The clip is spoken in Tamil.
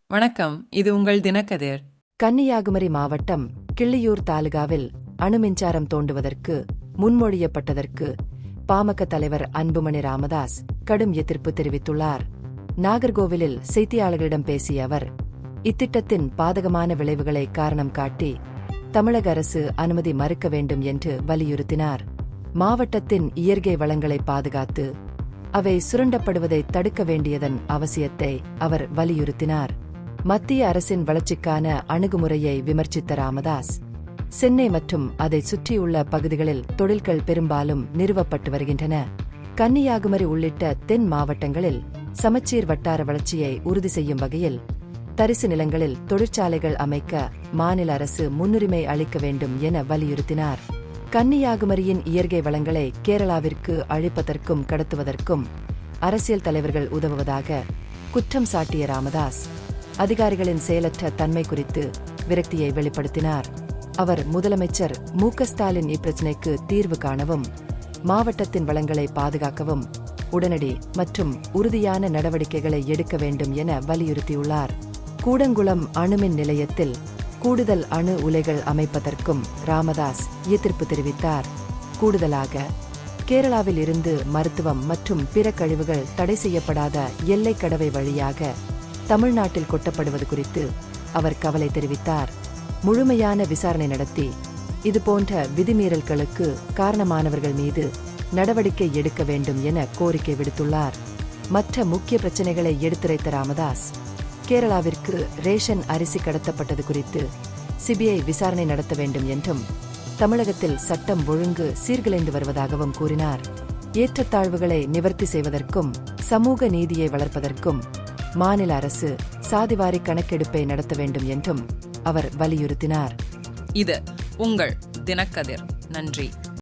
வணக்கம், இது உங்கள் தினக்கதிர். கன்னியாகுமரி மாவட்டம் கிள்ளியூர் தாலுகாவில் அணுமின்சாரம் தோண்டுவதற்கு முன்மொழியப்பட்டதற்கு பாமக தலைவர் அன்புமணி ராமதாஸ் கடும் எதிர்ப்பு தெரிவித்துள்ளார். நாகர்கோவிலில் செய்தியாளர்களிடம் பேசிய அவர், இத்திட்டத்தின் பாதகமான விளைவுகளை காரணம் காட்டி தமிழக அரசு அனுமதி மறுக்க வேண்டும் என்று வலியுறுத்தினார். மாவட்டத்தின் இயற்கை வளங்களை பாதுகாத்து அவை சுரண்டப்படுவதை தடுக்க வேண்டியதன் அவசியத்தை அவர் வலியுறுத்தினார். மத்திய அரசின் வளர்ச்சிக்கான அணுகுமுறையை விமர்சித்த ராமதாஸ், சென்னை மற்றும் அதை சுற்றியுள்ள பகுதிகளில் தொழில்கள் பெரும்பாலும் நிறுவப்பட்டு வருகின்றன. கன்னியாகுமரி உள்ளிட்ட தென் மாவட்டங்களில் சமச்சீர் வட்டார வளர்ச்சியை உறுதி செய்யும் வகையில் தரிசு நிலங்களில் தொழிற்சாலைகள் அமைக்க மாநில அரசு முன்னுரிமை அளிக்க வேண்டும் என வலியுறுத்தினார். கன்னியாகுமரியின் இயற்கை வளங்களை கேரளாவிற்கு அழிப்பதற்கும் கடத்துவதற்கும் அரசியல் தலைவர்கள் உதவுவதாக குற்றம் சாட்டிய ராமதாஸ், அதிகாரிகளின் செயலற்ற தன்மை குறித்து விரக்தியை வெளிப்படுத்தினார். அவர் முதலமைச்சர் மு.க. ஸ்டாலின் இப்பிரச்சினைக்கு தீர்வு காணவும் மாவட்டத்தின் வளங்களை பாதுகாக்கவும் உடனடி மற்றும் உறுதியான நடவடிக்கைகளை எடுக்க வேண்டும் என வலியுறுத்தியுள்ளார். கூடங்குளம் அணுமின் நிலையத்தில் கூடுதல் அணு உலைகள் அமைப்பதற்கும் ராமதாஸ் எதிர்ப்பு தெரிவித்தார். கூடுதலாக கேரளாவில் இருந்து மருத்துவம் மற்றும் பிற கழிவுகள் தடை செய்யப்படாத எல்லைக் கடவை வழியாக தமிழ்நாட்டில் கொட்டப்படுவது குறித்து அவர் கவலை தெரிவித்தார். முழுமையான விசாரணை நடத்தி இதுபோன்ற விதிமீறல்களுக்கு காரணமானவர்கள் மீது நடவடிக்கை எடுக்க வேண்டும் என கோரிக்கை விடுத்துள்ளார். மற்ற முக்கிய பிரச்சினைகளை எடுத்துரைத்த ராமதாஸ், கேரளாவிற்கு ரேஷன் அரிசி கடத்தப்பட்டது குறித்து சிபிஐ விசாரணை நடத்த வேண்டும் என்றும் தமிழகத்தில் சட்டம் ஒழுங்கு சீர்குலைந்து வருவதாகவும் கூறினார். ஏற்றத்தாழ்வுகளை நிவர்த்தி செய்வதற்கும் சமூக நீதியை வளர்ப்பதற்கும் மாநில அரசு சாதிவாரி கணக்கெடுப்பை நடத்த வேண்டும் என்றும் அவர் வலியுறுத்தினார். இது உங்கள் தினக்கதிர். நன்றி.